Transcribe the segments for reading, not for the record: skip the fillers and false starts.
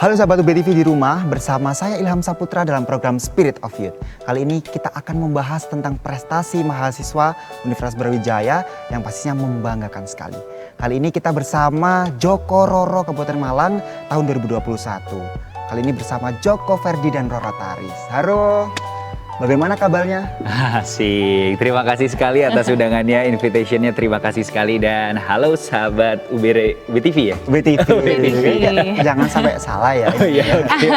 Halo sahabat UBTV di rumah, bersama saya Ilham Saputra dalam program Spirit of Youth. Kali ini kita akan membahas tentang prestasi mahasiswa Universitas Brawijaya yang pastinya membanggakan sekali. Kali ini kita bersama Joko Roro Kabupaten Malang tahun 2021. Kali ini bersama Joko Ferdi dan Roro Taris. Halo, bagaimana kabarnya? Asik, terima kasih sekali atas undangannya, invitationnya, terima kasih sekali. Dan halo sahabat UBTV ya? UBTV. Jangan sampai salah ya. Oh iya, oke.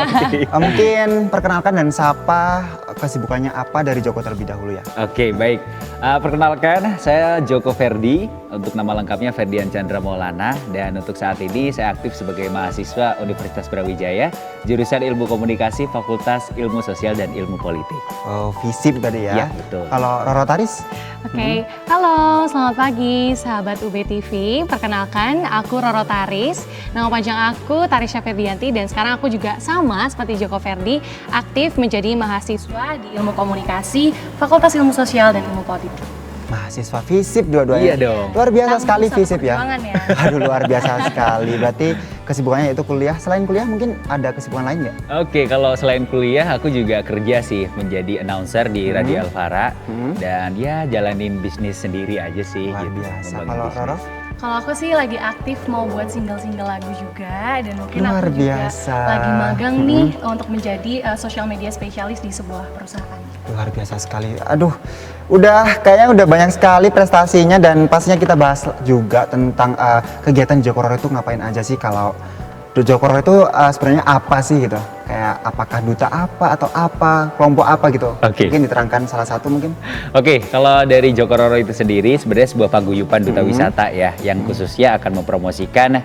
Mungkin perkenalkan dan sapa kesibukannya apa dari Joko terlebih dahulu ya. Oke, baik. Perkenalkan, saya Joko Ferdi, untuk nama lengkapnya Ferdian Chandra Maulana. Dan untuk saat ini saya aktif sebagai mahasiswa Universitas Brawijaya, jurusan Ilmu Komunikasi, Fakultas Ilmu Sosial dan Ilmu Politik. Oh, FISIP tadi ya? Iya, betul. Kalau Roro Taris? Oke, halo, selamat pagi sahabat UBTV. Perkenalkan, aku Roro Taris. Nama panjang aku Tarisya Ferdianti dan sekarang aku juga sama seperti Joko Ferdi, aktif menjadi mahasiswa di Ilmu Komunikasi, Fakultas Ilmu Sosial dan Ilmu Politik. Mahasiswa FISIP dua-duanya. Iya dong. Luar biasa sekali Sama FISIP ya. perjuangan ya. Aduh, luar biasa sekali. Berarti kesibukannya itu kuliah. Selain kuliah mungkin ada kesibukan lain nggak? Oke, kalau selain kuliah aku juga kerja sih menjadi announcer di Radio Alfara. Dan ya jalanin bisnis sendiri aja sih. Luar gitu, biasa. membangun Kalau bisnis. Roro? Kalau aku sih lagi aktif mau buat single-single lagu juga dan mungkin Luar aku juga biasa. lagi magang nih untuk menjadi social media spesialis di sebuah perusahaan. Luar biasa sekali. Aduh, kayaknya udah banyak sekali prestasinya dan pastinya kita bahas juga tentang kegiatan Joko Roro itu ngapain aja sih. Kalau Joko Roro itu sebenarnya apa sih gitu? Kayak apakah duta apa atau apa, kelompok apa gitu? Oke. Mungkin diterangkan salah satu mungkin. Oke, kalau dari Joko Roro itu sendiri sebenarnya sebuah paguyuban duta wisata ya, yang khususnya akan mempromosikan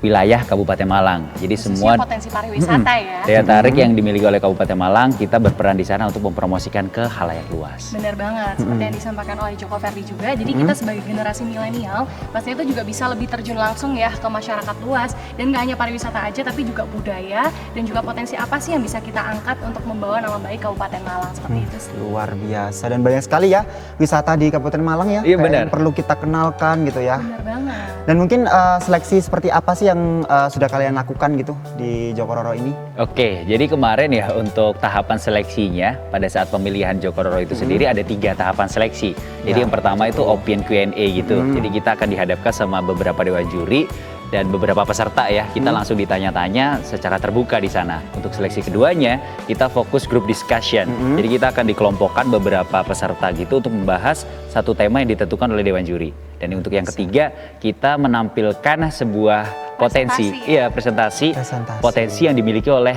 wilayah Kabupaten Malang. Jadi semua Potensi pariwisata ya. daya tarik yang dimiliki oleh Kabupaten Malang, kita berperan di sana untuk mempromosikan ke khalayak luas. Benar banget, seperti yang disampaikan oleh Joko Ferdi juga. Jadi kita sebagai generasi milenial, pastinya itu juga bisa lebih terjun langsung ya ke masyarakat luas. Dan nggak hanya pariwisata aja, tapi juga budaya dan juga potensi apa sih yang bisa kita angkat untuk membawa nama baik Kabupaten Malang, seperti itu sih. Luar biasa dan banyak sekali ya wisata di Kabupaten Malang ya. Iya, Kayak benar. yang perlu kita kenalkan gitu ya. Benar banget. Dan mungkin seleksi seperti apa sih yang sudah kalian lakukan gitu di Joko Roro ini? Oke, jadi kemarin ya untuk tahapan seleksinya pada saat pemilihan Joko Roro itu sendiri ada 3 tahapan seleksi. Jadi Ya, yang pertama itu open Q&A gitu. Jadi kita akan dihadapkan sama beberapa dewan juri dan beberapa peserta ya. Kita langsung ditanya-tanya secara terbuka di sana. Untuk seleksi keduanya kita fokus group discussion. Jadi kita akan dikelompokkan beberapa peserta gitu untuk membahas satu tema yang ditentukan oleh dewan juri. Dan untuk yang ketiga kita menampilkan sebuah potensi, presentasi potensi yang dimiliki oleh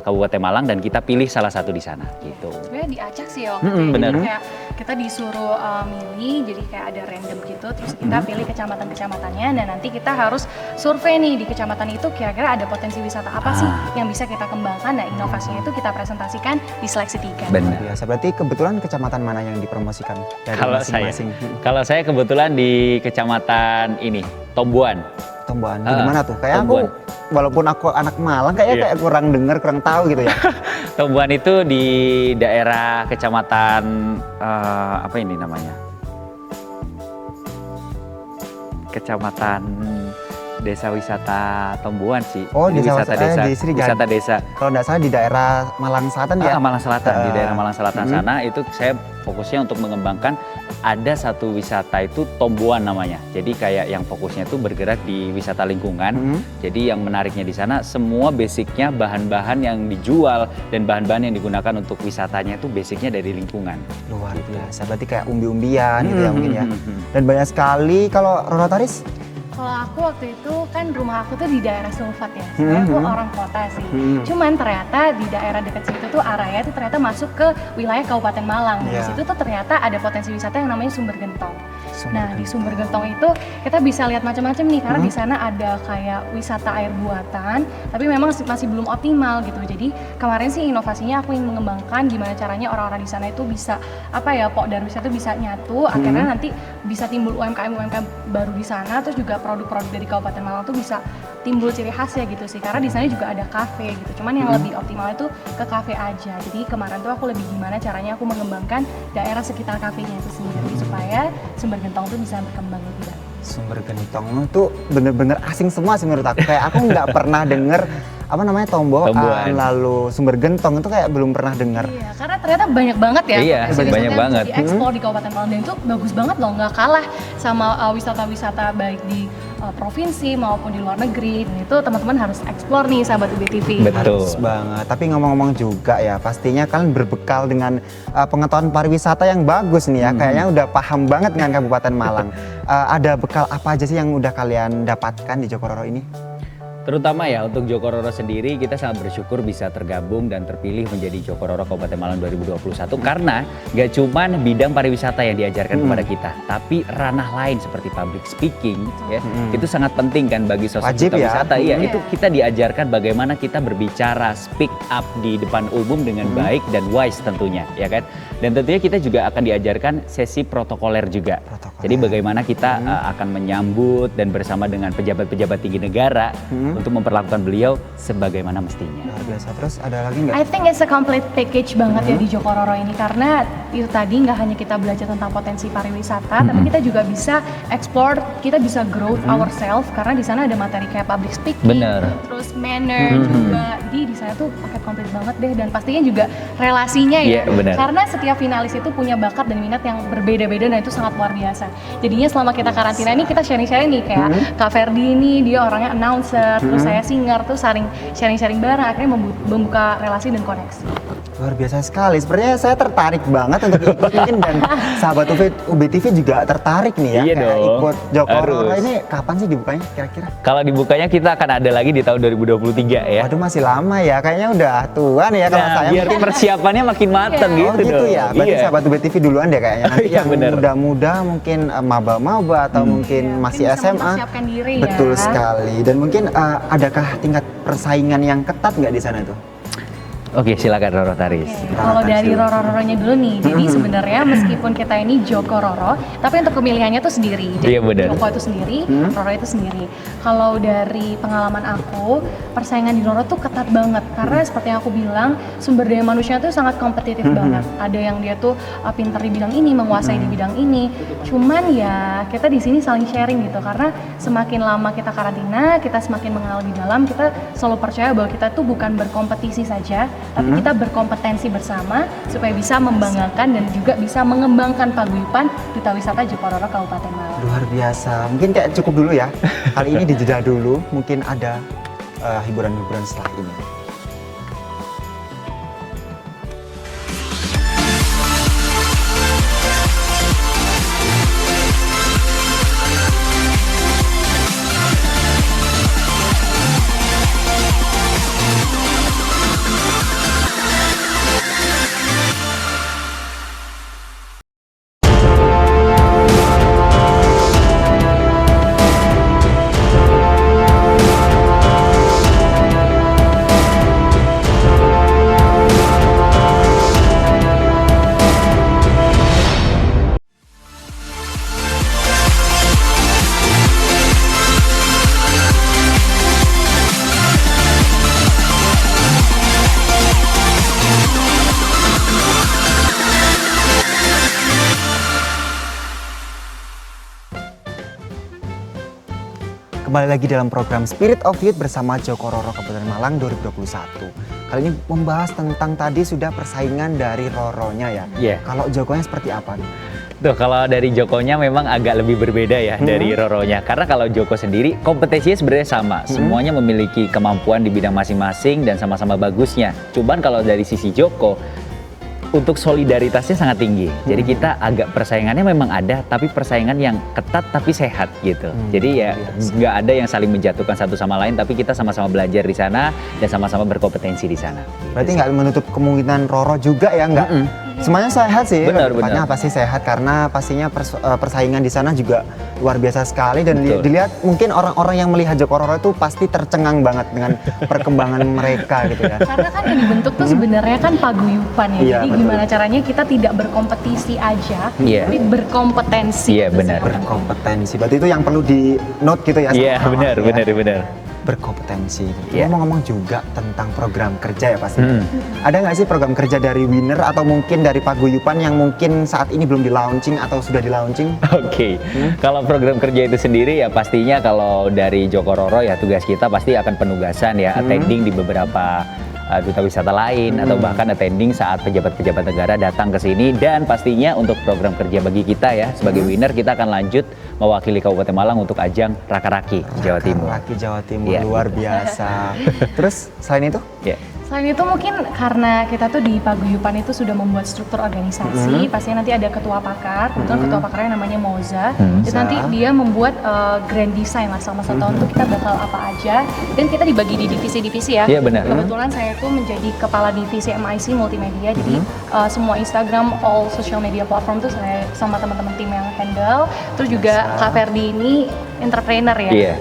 Kabupaten Malang dan kita pilih salah satu di sana gitu. Sebenarnya diacak sih ya waktu itu. benar. Jadi kayak kita disuruh milih, jadi kayak ada random gitu, terus kita pilih kecamatan-kecamatannya dan nanti kita harus survei nih di kecamatan itu kira-kira ada potensi wisata apa sih yang bisa kita kembangkan. Nah, inovasinya itu kita presentasikan di seleksi 3. Benar. Biasa. Berarti kebetulan kecamatan mana yang dipromosikan dari Kalau saya, masing-masing? kalau saya kebetulan di kecamatan ini Tombuan. Tomboan. Di mana tuh? Kayak Tomboan. aku walaupun aku anak Malang kayak kurang dengar, kurang tahu gitu ya. Tombuan itu di daerah kecamatan apa ini namanya? Kecamatan Desa Wisata Tombuan sih. Oh, Jadi desa wisata wisata, desa, di Sri wisata desa. Kalau nggak salah di daerah Malang Selatan ya. Malang Selatan, di daerah Malang Selatan sana itu saya fokusnya untuk mengembangkan ada satu wisata itu Tombuan namanya. Jadi kayak yang fokusnya itu bergerak di wisata lingkungan. Jadi yang menariknya di sana semua basicnya bahan-bahan yang dijual dan bahan-bahan yang digunakan untuk wisatanya itu basicnya dari lingkungan. Luar biasa. Berarti kayak umbi-umbian gitu ya mungkin ya. Dan banyak sekali kalau Roro Taris. Kalau aku waktu itu kan rumah aku tuh di daerah Sulfat ya, sebenarnya aku orang kota sih. Cuman ternyata di daerah dekat situ tuh arahnya tuh ternyata masuk ke wilayah Kabupaten Malang. Di situ tuh ternyata ada potensi wisata yang namanya Sumber Gentong. Nah di Sumber Gentong itu kita bisa lihat macam-macam nih karena di sana ada kayak wisata air buatan, tapi memang masih belum optimal gitu. Jadi kemarin sih inovasinya aku ingin mengembangkan gimana caranya orang-orang di sana itu bisa pok dan wisata itu bisa nyatu, akhirnya nanti bisa timbul UMKM baru di sana, terus juga produk-produk dari Kabupaten Malang tuh bisa timbul ciri khasnya gitu sih. Karena di sana juga ada kafe gitu. Cuman yang lebih optimal itu ke kafe aja. Jadi kemarin tuh aku lebih gimana caranya aku mengembangkan daerah sekitar kafenya itu sendiri supaya Sumber Gentong tuh bisa berkembang lebih baik. Sumber Gentong itu bener-bener asing semua sih menurut aku. Kayak aku nggak pernah denger apa namanya tomboan, lalu Sumber Gentong itu kayak belum pernah dengar. Iya, karena ternyata banyak banget ya. Iya, potensi banyak wisata banget. yang diekspor di Kabupaten Malang, dan itu bagus banget loh, nggak kalah sama wisata-wisata baik di provinsi maupun di luar negeri. Dan itu teman-teman harus eksplor nih sahabat UBTV. Betul. Harus banget. Tapi ngomong-ngomong juga ya, pastinya kalian berbekal dengan pengetahuan pariwisata yang bagus nih ya. Kayaknya udah paham banget dengan Kabupaten Malang. Ada bekal apa aja sih yang udah kalian dapatkan di Joko Roro ini? Terutama ya untuk Joko Roro sendiri, kita sangat bersyukur bisa tergabung dan terpilih menjadi Joko Roro Kabupaten Malang 2021 karena gak cuman bidang pariwisata yang diajarkan kepada kita, tapi ranah lain seperti public speaking ya, itu sangat penting kan bagi sosok Wajib duta ya. wisata. Iya, itu kita diajarkan bagaimana kita berbicara, speak up di depan umum dengan baik dan wise tentunya, ya kan. Dan tentunya kita juga akan diajarkan sesi protokoler juga. Jadi bagaimana kita akan menyambut dan bersama dengan pejabat-pejabat tinggi negara untuk memperlakukan beliau sebagaimana mestinya. Luar biasa. Terus ada lagi nggak? I think it's a complete package banget ya di Joko Roro ini, karena itu tadi nggak hanya kita belajar tentang potensi pariwisata, tapi kita juga bisa explore, kita bisa growth ourselves karena di sana ada materi kayak public speaking, Bener. terus manner juga. Di sana tuh paket komplit banget deh, dan pastinya juga relasinya ya. Iya, bener. Karena setiap finalis itu punya bakat dan minat yang berbeda-beda, dan itu sangat luar biasa. Jadinya selama kita karantina ini kita sharing-sharing nih, kayak Kak Ferdi ini dia orangnya announcer, terus saya singer, tuh saling sharing-sharing bareng, akhirnya membuka relasi dan koneksi. Luar biasa sekali. Sebenarnya saya tertarik banget untuk ikutin dan sahabat UBTV juga tertarik nih ya. Iya kayak dong, ikut Joko Roro harus. ini kapan sih dibukanya kira-kira? Kalau dibukanya kita akan ada lagi di tahun 2023 ya. Waduh masih lama ya. Kayaknya udah tua nih ya kalau Nah, saya. biar persiapannya makin mateng Oh gitu gitu dong. ya. Berarti Iya. sahabat UBTV duluan deh kayaknya. Nanti Iya, yang bener. muda-muda mungkin maba-maba atau mungkin Iya, masih mungkin bisa SMA. mempersiapkan diri ya. Betul sekali. Dan mungkin adakah tingkat persaingan yang ketat nggak di sana tuh? Oke, silakan Roro Taris. Oke, kalau dari Roro-Roronya dulu nih, jadi sebenarnya meskipun kita ini Joko Roro, tapi untuk pemilihannya tuh sendiri. Jadi Iya, benar. Joko itu sendiri, Roro itu sendiri. Kalau dari pengalaman aku, persaingan di Roro tuh ketat banget, karena seperti yang aku bilang, sumber daya manusia tuh sangat kompetitif banget. Ada yang dia tuh pinter di bidang ini, menguasai di bidang ini. Cuman ya kita di sini saling sharing gitu, karena semakin lama kita karantina, kita semakin mengenal lebih dalam, kita selalu percaya bahwa kita tuh bukan berkompetisi saja, tapi kita berkompetensi bersama supaya bisa membanggakan dan juga bisa mengembangkan paguyuban Duta Wisata Joko Roro Kabupaten Malang. Luar biasa. Mungkin kayak cukup dulu ya. Kali ini dijeda dulu. Mungkin ada hiburan-hiburan setelah ini. Kembali lagi dalam program Spirit of Youth bersama Joko Roro Kabupaten Malang 2021. Kali ini membahas tentang tadi sudah persaingan dari Roronya ya. Iya. Kalau Jokonya seperti apa nih? Tuh, kalau dari Jokonya memang agak lebih berbeda ya dari Roronya. Karena kalau Joko sendiri kompetensinya sebenarnya sama. Semuanya memiliki kemampuan di bidang masing-masing dan sama-sama bagusnya. Cuman kalau dari sisi Joko, untuk solidaritasnya sangat tinggi. Jadi kita agak persaingannya memang ada, tapi persaingan yang ketat tapi sehat gitu. Jadi ya nggak ada yang saling menjatuhkan satu sama lain, tapi kita sama-sama belajar di sana dan sama-sama berkompetensi di sana. Berarti nggak menutup kemungkinan Roro juga ya nggak? Semuanya sehat sih. Benar, Depannya benar. pasti sehat karena pastinya persaingan di sana juga luar biasa sekali dan Betul. dilihat mungkin orang-orang yang melihat Joko Roro itu pasti tercengang banget dengan perkembangan mereka gitu ya. Karena kan yang dibentuk tuh sebenarnya kan paguyuban ya. Iya, Jadi betul. gimana caranya kita tidak berkompetisi aja, Iya. tapi berkompetensi. Iya, Itu sih benar. yang penting. Berkompetensi. Berarti itu yang perlu di note gitu ya. Iya, sama-sama, benar, ya. benar, benar. berkompetensi. Gitu. Iya. Ngomong-ngomong juga tentang program kerja ya pasti. Ada nggak sih program kerja dari Winner atau mungkin dari Paguyuban yang mungkin saat ini belum di-launching atau sudah di-launching? Oke, kalau program kerja itu sendiri ya pastinya kalau dari Joko Roro ya tugas kita pasti akan penugasan ya, attending di beberapa duta wisata lain atau bahkan attending saat pejabat-pejabat negara datang ke sini, dan pastinya untuk program kerja bagi kita ya sebagai Winner kita akan lanjut mewakili Kabupaten Malang untuk ajang Raka-Raki Jawa Timur. Raka-Raki Jawa Timur, Iya. luar biasa. Terus selain itu? Ya. Selain itu mungkin karena kita tuh di Paguyuban itu sudah membuat struktur organisasi, pastinya nanti ada ketua pakar, kebetulan ketua pakarnya namanya Moza, dan nanti dia membuat grand design lah selama satu tahun tuh kita bakal apa aja, dan kita dibagi di divisi-divisi ya. Iya, benar. Kebetulan saya tuh menjadi kepala divisi MIC multimedia, jadi semua Instagram, all social media platform tuh saya sama teman-teman tim yang handle, terus juga Kak Ferdi ini entrepreneur ya. Iya.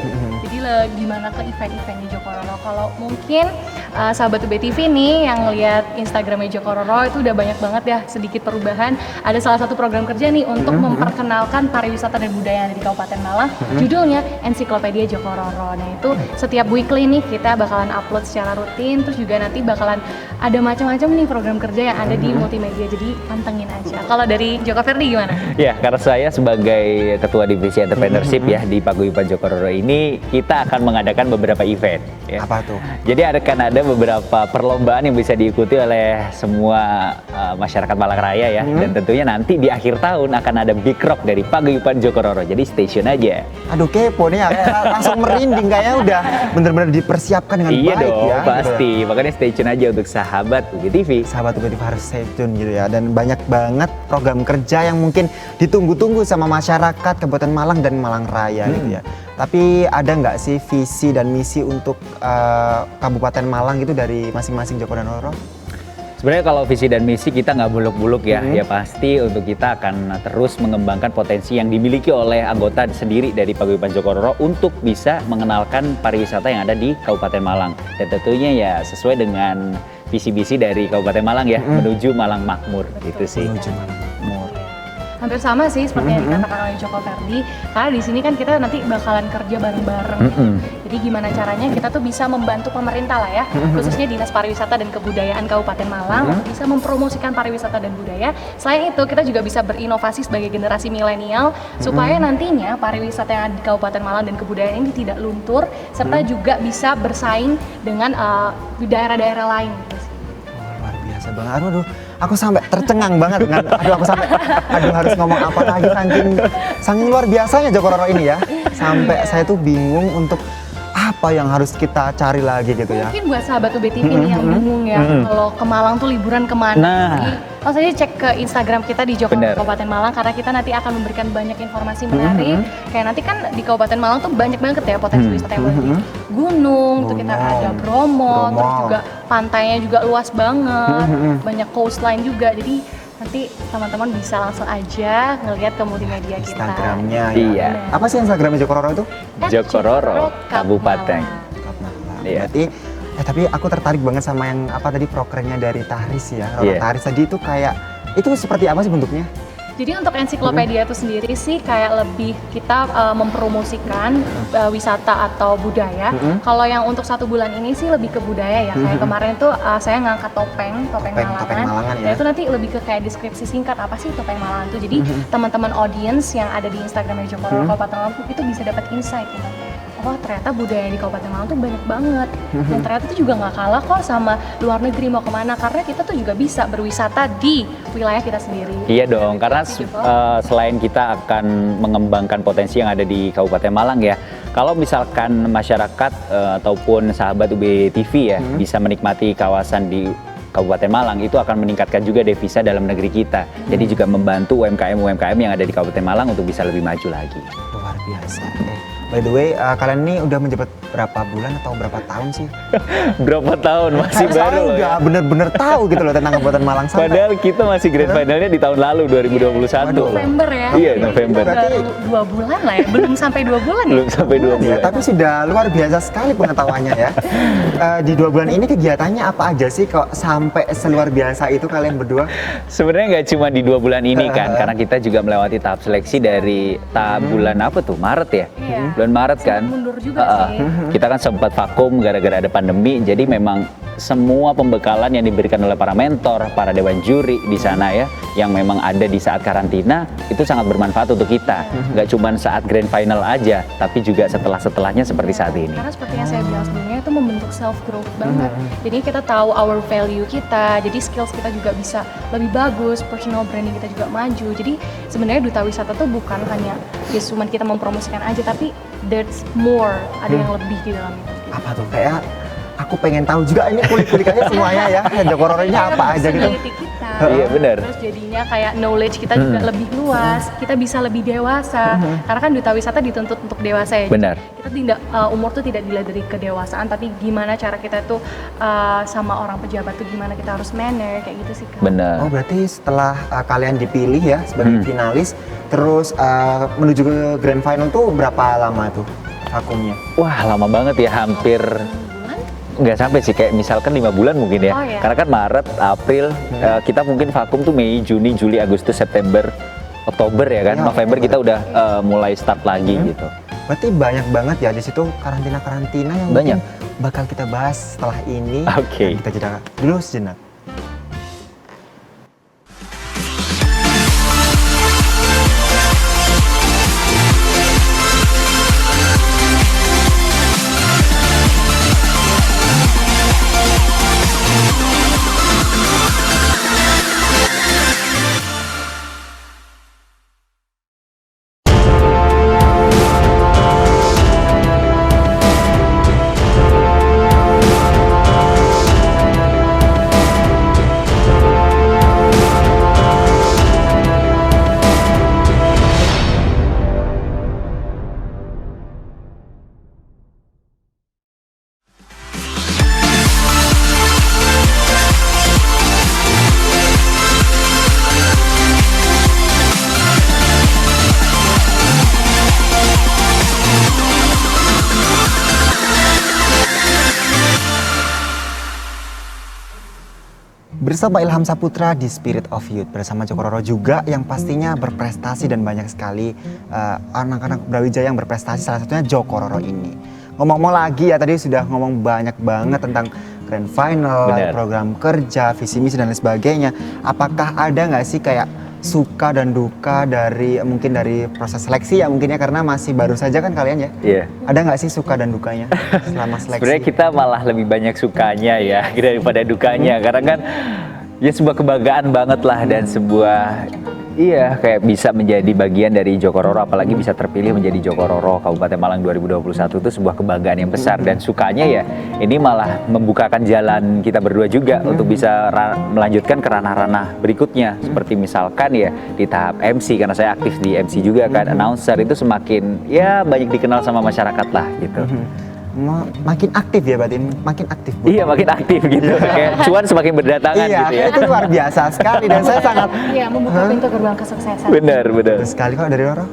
Jadi gimana ke event-eventnya Joko Roro. Kalau mungkin sahabat UBTV nih yang lihat Instagramnya Joko Roro itu udah banyak banget ya sedikit perubahan. Ada salah satu program kerja nih untuk memperkenalkan pariwisata dan budaya yang ada di Kabupaten Malang. Judulnya Ensiklopedia Joko Roro. Nah itu setiap weekly nih kita bakalan upload secara rutin. Terus juga nanti bakalan ada macam-macam nih program kerja yang ada di multimedia. Jadi pantengin aja. Kalau dari Joko Ferdi gimana? Ya, karena saya sebagai ketua divisi entrepreneurship ya di Paguyuban Joko Roro ini, kita akan mengadakan beberapa event. Ya. Apa tuh? Jadi akan ada beberapa perlombaan yang bisa diikuti oleh semua masyarakat Malang Raya ya, dan tentunya nanti di akhir tahun akan ada Big Rock dari Paguyuban Joko Roro. Jadi stay tune aja. Aduh kepo nih ya, langsung merinding kayaknya udah bener-bener dipersiapkan dengan Iya baik dong, ya. pasti. Makanya stay tune aja untuk sahabat UBTV. Sahabat UBTV harus stay tune gitu ya, dan banyak banget program kerja yang mungkin ditunggu-tunggu sama masyarakat Kabupaten Malang dan Malang Raya gitu ya. Tapi ada nggak sih visi dan misi untuk Kabupaten Malang gitu dari masing-masing Joko dan Roro? Sebenarnya kalau visi dan misi kita nggak buluk-buluk ya, ya pasti untuk kita akan terus mengembangkan potensi yang dimiliki oleh anggota sendiri dari Paguyuban Joko Roro untuk bisa mengenalkan pariwisata yang ada di Kabupaten Malang. Dan tentunya ya sesuai dengan visi-misi dari Kabupaten Malang ya, menuju Malang Makmur gitu sih. Menuju Malang Makmur. Hampir sama sih seperti yang dikatakan oleh Joko Ferdi, karena di sini kan kita nanti bakalan kerja bareng-bareng. Jadi gimana caranya kita tuh bisa membantu pemerintah lah ya, khususnya Dinas Pariwisata dan Kebudayaan Kabupaten Malang bisa mempromosikan pariwisata dan budaya. Selain itu kita juga bisa berinovasi sebagai generasi milenial supaya nantinya pariwisata yang ada di Kabupaten Malang dan kebudayaan ini tidak luntur, serta juga bisa bersaing dengan daerah-daerah lain gitu sih. Luar biasa banget. Aduh, aku sampai tercengang banget dengan aduh harus ngomong apa lagi saking luar biasanya Joko Roro ini ya. Sampai saya tuh bingung untuk apa yang harus kita cari lagi gitu ya. Mungkin buat sahabat UBTV nih yang bingung ya, kalau ke Malang tuh liburan kemana? Nah. Jadi, langsung aja cek ke Instagram kita di Joko Bener. Kabupaten Malang, karena kita nanti akan memberikan banyak informasi menarik. Kayak nanti kan di Kabupaten Malang tuh banyak banget ya potensi wisata yang ada di gunung, tuh kita ada Bromo, terus juga pantainya juga luas banget, banyak coastline juga. Jadi nanti teman-teman bisa langsung aja ngelihat ke multimedia kita. Instagramnya ya. Iya. Apa sih Instagramnya Joko Roro itu? Joko Roro Kabupaten. Malang. Iya. Berarti tapi aku tertarik banget sama yang apa tadi prokernya dari Tahris ya. Roro Iya. Tahris tadi itu kayak itu seperti apa sih bentuknya? Jadi untuk ensiklopedia itu sendiri sih kayak lebih kita mempromosikan wisata atau budaya. Kalau yang untuk 1 bulan ini sih lebih ke budaya ya. Kayak kemarin tuh saya ngangkat topeng Malangan. ya. Dan itu nanti lebih ke kayak deskripsi singkat apa sih topeng Malangan itu. Jadi teman-teman audience yang ada di Instagramnya Joko Roro Kabupaten Malang itu bisa dapat insight gitu. Oh ternyata budaya di Kabupaten Malang tuh banyak banget, dan ternyata itu juga nggak kalah kok sama luar negeri mau kemana, karena kita tuh juga bisa berwisata di wilayah kita sendiri. Iya dong, Dan karena itu Joko. selain kita akan mengembangkan potensi yang ada di Kabupaten Malang ya, kalau misalkan masyarakat ataupun sahabat UBTV ya bisa menikmati kawasan di Kabupaten Malang, itu akan meningkatkan juga devisa dalam negeri kita. Jadi juga membantu UMKM yang ada di Kabupaten Malang untuk bisa lebih maju lagi. Luar biasa. By the way, kalian ini udah menjabat berapa bulan atau berapa tahun sih? Berapa tahun? Masih Saya baru loh udah ya. bener-bener tahu gitu loh tentang Kabupaten Malang. Padahal kita masih grand finalnya di tahun lalu 2021 loh. November ya. Iya, November. Baru 2 bulan lah ya, belum sampai 2 bulan ya. Belum sampai 2 Ya, bulan. tapi sudah luar biasa sekali pengetahuannya ya. Di 2 bulan ini kegiatannya apa aja sih kok sampai seluar biasa itu kalian berdua? Sebenarnya nggak cuma di 2 bulan ini kan, karena kita juga melewati tahap seleksi dari tahap bulan apa tuh, Maret ya. Iya. bulan Maret kan. Mundur juga sih. Kita kan sempat vakum gara-gara ada pandemi, jadi memang semua pembekalan yang diberikan oleh para mentor, para dewan juri di sana ya, yang memang ada di saat karantina, itu sangat bermanfaat untuk kita. Nggak cuma saat grand final aja, tapi juga setelahnya seperti saat ini. Karena seperti yang saya bilang sebelumnya, itu membentuk self growth banget. Jadi kita tahu our value kita, jadi skills kita juga bisa lebih bagus, personal branding kita juga maju. Jadi sebenarnya duta wisata tuh bukan hanya ya cuma kita mempromosikan aja, tapi there's more, ada yang lebih di dalamnya. Apa tuh? Kayak aku pengen tahu juga ini kulik-kulikannya semuanya ya. Joko Roro ini apa aja gitu. Personality kita. Iya, benar. Terus jadinya kayak knowledge kita juga lebih luas, kita bisa lebih dewasa. Karena kan duta wisata dituntut untuk dewasa ya. Benar. Kita tidak umur tuh tidak dilihat dari kedewasaan, tapi gimana cara kita tuh sama orang pejabat tuh gimana kita harus manner kayak gitu sih Kak. Benar. Oh berarti setelah kalian dipilih ya sebagai finalis, terus menuju ke grand final tuh berapa lama tuh vakumnya? Wah, lama banget ya, hampir nggak sampai sih, kayak misalkan 5 bulan mungkin ya. Oh, iya. Karena kan Maret, April, kita mungkin vakum tuh Mei, Juni, Juli, Agustus, September, Oktober ya kan. Ya, November kita udah mulai start lagi gitu. Berarti banyak banget ya di situ karantina yang Banyak. mungkin bakal kita bahas setelah ini. Oke. Dan kita jeda dulu sejenak. Bersama Ilham Saputra di Spirit of Youth, bersama Joko Roro juga yang pastinya berprestasi dan banyak sekali anak-anak Brawijaya yang berprestasi, salah satunya Joko Roro ini. Ngomong-ngomong lagi ya, tadi sudah ngomong banyak banget tentang grand final, Bener. program kerja, visi misi dan lain sebagainya. Apakah ada nggak sih kayak suka dan duka dari mungkin dari proses seleksi ya mungkin ya, karena masih baru saja kan kalian ya? Iya. Ada nggak sih suka dan dukanya selama seleksi? Sebenarnya kita malah lebih banyak sukanya ya daripada dukanya, karena kan ya sebuah kebanggaan banget lah dan sebuah kayak bisa menjadi bagian dari Joko Roro, apalagi bisa terpilih menjadi Joko Roro Kabupaten Malang 2021 itu sebuah kebanggaan yang besar. Dan sukanya ya ini malah membukakan jalan kita berdua juga untuk bisa melanjutkan ke ranah-ranah berikutnya, seperti misalkan ya di tahap MC, karena saya aktif di MC juga kan, announcer itu semakin ya banyak dikenal sama masyarakat lah gitu. Makin aktif ya berarti, makin aktif. Bu. Iya, makin aktif gitu. Kayak cuan semakin berdatangan Iya, gitu ya. itu luar biasa sekali dan saya sangat Iya, membuka pintu gerbang kesuksesan. Benar. betul sekali kok dari Roro.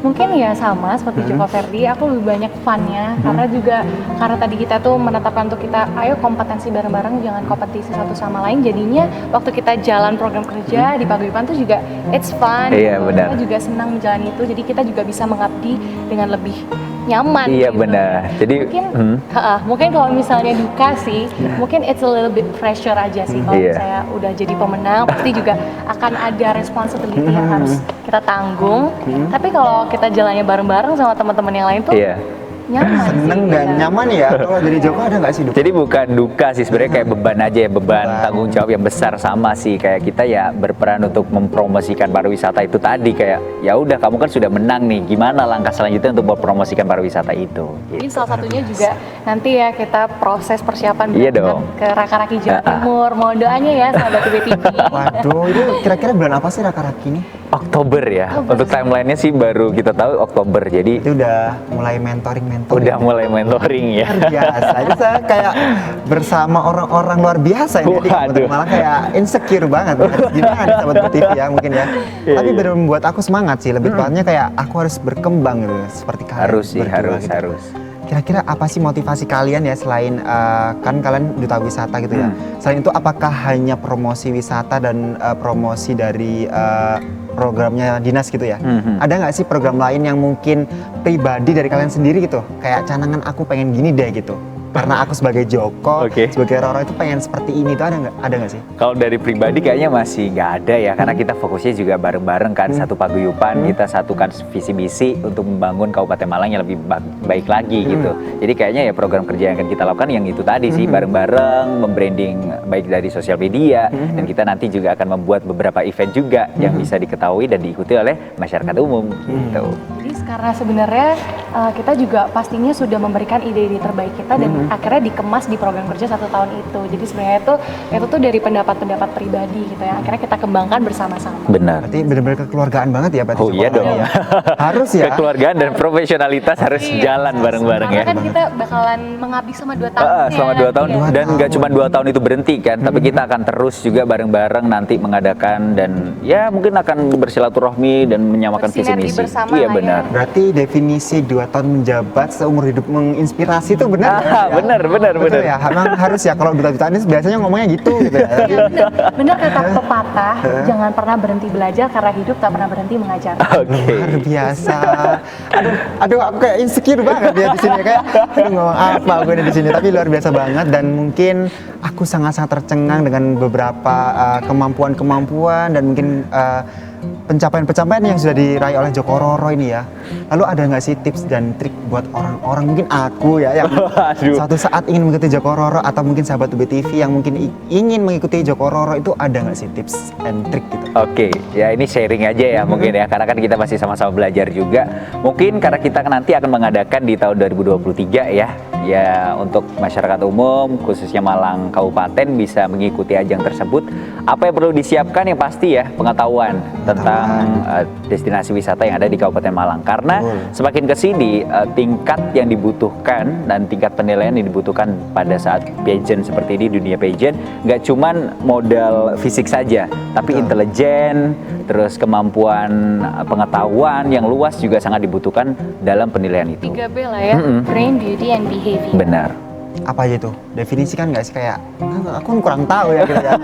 Mungkin ya sama seperti Joko Verdi, aku lebih banyak fun-nya karena tadi kita tuh menetapkan untuk kita ayo kompetensi bareng-bareng, jangan kompetisi satu sama lain. Jadinya waktu kita jalan program kerja di Paguyuban tuh juga it's fun. Iya, benar. Kita juga senang menjalani itu, jadi kita juga bisa mengabdi dengan lebih nyaman. Iya, gitu. benar. Jadi Mungkin kalau misalnya duka sih, mungkin it's a little bit pressure aja sih. Kalau Iya. saya udah jadi pemenang, pasti juga akan ada responsibility yang harus kita tanggung. Tapi kalau kita jalannya bareng-bareng sama teman-teman yang lain tuh iya. nyaman Seneng sih. dan nyaman ya. Kalau dari Joko ada nggak sih duka? Jadi bukan duka sih, sebenarnya kayak beban aja ya, beban tanggung jawab yang besar. Sama sih kayak kita ya berperan untuk mempromosikan pariwisata itu tadi, kayak ya udah kamu kan sudah menang nih, gimana langkah selanjutnya untuk mempromosikan pariwisata itu. Jadi salah satunya juga nanti ya kita proses persiapan Iya berangkat dong. ke Raka-Raki Jawa Timur. Mohon doanya ya sahabat BTV. Waduh, itu kira-kira bulan apa sih Raka-Raki ini? Oktober ya, untuk timelinenya sih baru kita tahu Oktober, jadi Itu udah mulai mentoring. udah mulai mentoring ya. Luar biasa. Itu saya kayak bersama orang-orang luar biasa ini. Waduh. Malah kayak insecure banget. Gimana nih sahabat TV ya mungkin ya. Tapi benar membuat aku semangat sih. Lebih tepatnya kayak aku harus berkembang gitu. Seperti kalian. Harus sih, berdua gitu. harus. Kira-kira apa sih motivasi kalian ya selain kan kalian duta wisata gitu ya. Selain itu apakah hanya promosi wisata dan promosi dari programnya dinas gitu ya. Ada nggak sih program lain yang mungkin pribadi dari kalian sendiri gitu? Kayak canangan aku pengen gini deh gitu. Karena aku sebagai Joko, sebagai Roro itu pengen seperti ini tuh ada nggak sih? Kalau dari pribadi kayaknya masih nggak ada ya, karena kita fokusnya juga bareng-bareng kan, satu paguyuban, kita satukan visi misi untuk membangun Kabupaten Malang yang lebih baik lagi gitu. Jadi kayaknya ya program kerja yang akan kita lakukan yang itu tadi sih, bareng-bareng, membranding baik dari sosial media, dan kita nanti juga akan membuat beberapa event juga yang bisa diketahui dan diikuti oleh masyarakat umum gitu. Jadi karena sebenarnya kita juga pastinya sudah memberikan ide-ide terbaik kita dan akhirnya dikemas di program kerja 1 tahun itu. Jadi sebenarnya itu tuh dari pendapat-pendapat pribadi gitu ya. Akhirnya kita kembangkan bersama-sama. Benar. Berarti benar-benar kekeluargaan banget ya Pak? Oh iya dong. Ya? Harus ya. Kekeluargaan dan profesionalitas harus jalan bareng-bareng ya. Karena kan kita bakalan mengabdi selama 2 tahun ya. Selama 2 tahun Iya. dan nggak cuma 2 tahun itu berhenti kan, tapi kita akan terus juga bareng-bareng nanti mengadakan dan ya mungkin akan bersilaturahmi dan menyamakan visi Bersinergi misi. bersama Iya lah ya. benar. Berarti definisi 2 tahun menjabat seumur hidup menginspirasi itu benar ya? Benar. Betul ya, emang harus ya kalau duta-dutaan ini biasanya ngomongnya gitu gitu ya. Iya, benar kata pepatah, jangan pernah berhenti belajar karena hidup tak pernah berhenti mengajar. Luar biasa. Aduh, aku kayak insecure banget ya di sini kayak aduh ngomong apa gue di sini, tapi luar biasa banget dan mungkin aku sangat-sangat tercengang dengan beberapa kemampuan-kemampuan dan mungkin pencapaian-pencapaian yang sudah diraih oleh Joko Roro ini ya. Lalu ada nggak sih tips dan trik buat orang-orang mungkin aku ya yang suatu saat ingin mengikuti Joko Roro atau mungkin sahabat UBTV yang mungkin ingin mengikuti Joko Roro itu ada nggak sih tips and trik gitu? Oke, ya ini sharing aja ya mungkin ya, karena kan kita masih sama-sama belajar juga. Mungkin karena kita nanti akan mengadakan di tahun 2023 ya untuk masyarakat umum khususnya Malang Kabupaten bisa mengikuti ajang tersebut. Apa yang perlu disiapkan yang pasti ya pengetahuan tentang destinasi wisata yang ada di Kabupaten Malang. Karena semakin ke sini tingkat yang dibutuhkan dan tingkat penilaian yang dibutuhkan pada saat pageant seperti ini, dunia pageant, nggak cuman modal fisik saja, tapi intelijen, terus kemampuan pengetahuan yang luas juga sangat dibutuhkan dalam penilaian itu. 3B lah ya, brain, beauty, and behavior. Benar. Apa aja itu? Definisikan nggak sih kayak aku kurang tahu ya gitu ya.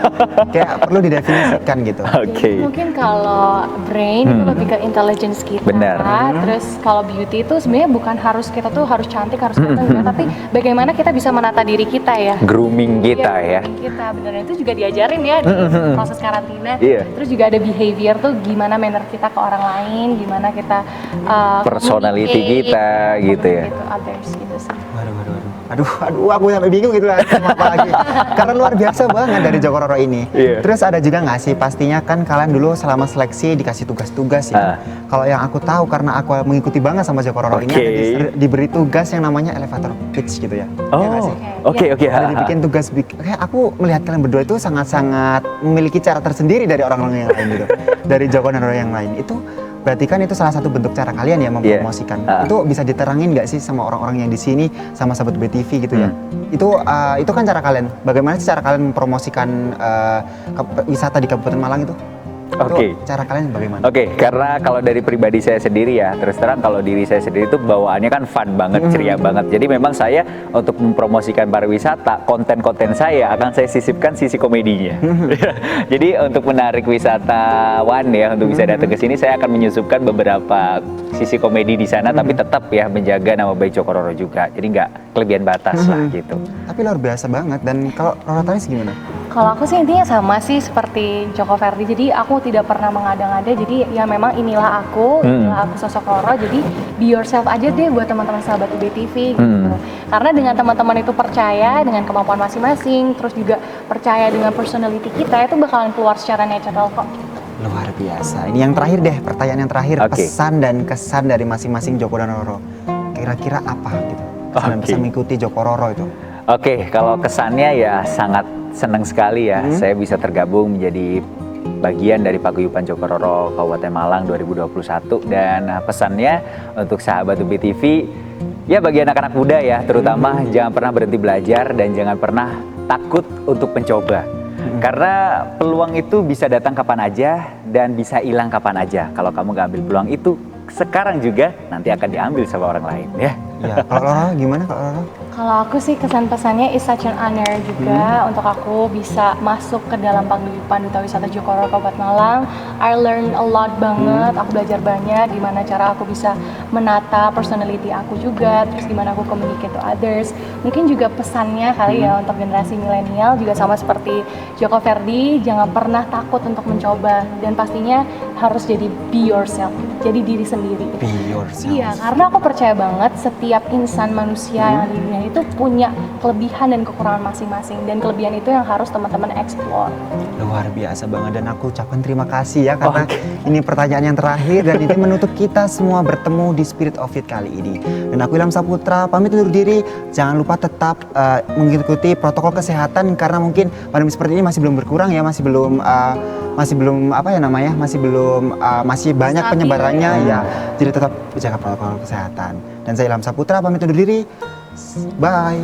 Kayak perlu didefinisikan gitu. Oke. Mungkin kalau brain itu lebih ke intelligence kita. Benar. Terus kalau beauty itu sebenarnya bukan harus kita tuh harus cantik, harus ganteng, tapi bagaimana kita bisa menata diri kita ya. Grooming kita ya. Grooming kita beneran itu juga diajarin ya di proses karantina. Iya. Terus juga ada behavior tuh gimana manner kita ke orang lain, gimana kita Personality communicate, kita gitu ya. Gitu others gitu sih. Aduh, aku sampai bingung gitu lah apa lagi. Karena luar biasa banget dari Joko Roro ini. Iya. Terus ada juga nggak sih pastinya kan kalian dulu selama seleksi dikasih tugas-tugas ya. Kalau yang aku tahu karena aku mengikuti banget sama Joko Roro ini ada diberi tugas yang namanya elevator pitch gitu ya. Oh, Iya nggak sih? oke. Ada dibikin tugas kayak aku melihat kalian berdua itu sangat-sangat memiliki cara tersendiri dari orang-orang yang lain gitu. Dari Joko dan Roro yang lain. Itu berarti kan itu salah satu bentuk cara kalian ya mempromosikan. Itu bisa diterangin nggak sih sama orang-orang yang di sini sama sahabat BTV gitu ya? Itu kan cara kalian. Bagaimana sih cara kalian mempromosikan wisata di Kabupaten Malang itu? Oke. Cara kalian bagaimana? Oke, karena kalau dari pribadi saya sendiri ya, terus terang kalau diri saya sendiri itu bawaannya kan fun banget, ceria banget. Jadi memang saya untuk mempromosikan pariwisata, konten-konten saya akan saya sisipkan sisi komedinya. Jadi untuk menarik wisatawan ya, untuk bisa datang ke sini, saya akan menyusupkan beberapa sisi komedi di sana, tapi tetap ya menjaga nama baik Joko Roro juga. Jadi nggak kelebihan batas lah gitu. Tapi luar biasa banget. Dan kalau Roro Tanis gimana? Kalau aku sih intinya sama sih seperti Joko Verdi. Jadi aku tidak pernah mengada-ngada. Jadi ya memang inilah aku sosok Roro. Jadi be yourself aja deh buat teman-teman sahabat UBTV gitu. Karena dengan teman-teman itu percaya dengan kemampuan masing-masing, terus juga percaya dengan personality kita, itu bakalan keluar secara natural kok. Luar biasa. Ini yang terakhir deh, pertanyaan yang terakhir, pesan dan kesan dari masing-masing Joko dan Roro. Kira-kira apa gitu? Kesan dan pesan mengikuti Joko Roro itu. Oke, kalau kesannya ya sangat senang sekali ya, saya bisa tergabung menjadi bagian dari Paguyuban Joko Roro Kabupaten Malang 2021. Dan pesannya untuk sahabat UBTV, ya bagi anak-anak muda ya, terutama jangan pernah berhenti belajar dan jangan pernah takut untuk mencoba. Karena peluang itu bisa datang kapan aja dan bisa hilang kapan aja. Kalau kamu gak ambil peluang itu sekarang juga, nanti akan diambil sama orang lain ya. Ya, kalau Laura gimana kalau Laura? Kalau aku sih kesan pesannya is such an honor juga untuk aku bisa masuk ke dalam paguyuban Duta Wisata Jokoro Kabupaten Malang. I learn a lot banget, aku belajar banyak gimana cara aku bisa menata personality aku juga, terus gimana aku communicate to others. Mungkin juga pesannya kali ya untuk generasi milenial juga sama seperti Joko Verdi, jangan pernah takut untuk mencoba dan pastinya harus jadi be yourself, jadi diri sendiri. Be yourself. Iya, karena aku percaya banget setiap insan manusia yang di dunia itu punya kelebihan dan kekurangan masing-masing, dan kelebihan itu yang harus teman-teman explore. Luar biasa banget, dan aku ucapkan terima kasih ya karena ini pertanyaan yang terakhir dan ini menutup kita semua bertemu di Spirit of Youth kali ini. Dan aku Ilham Saputra pamit undur diri. Jangan lupa tetap mengikuti protokol kesehatan karena mungkin pandemi seperti ini masih belum berkurang ya, masih belum apa ya namanya, masih banyak Stabil. penyebarannya ya. Jadi tetap jaga protokol kesehatan. Dan saya Ilham Saputra pamit undur diri. Bye.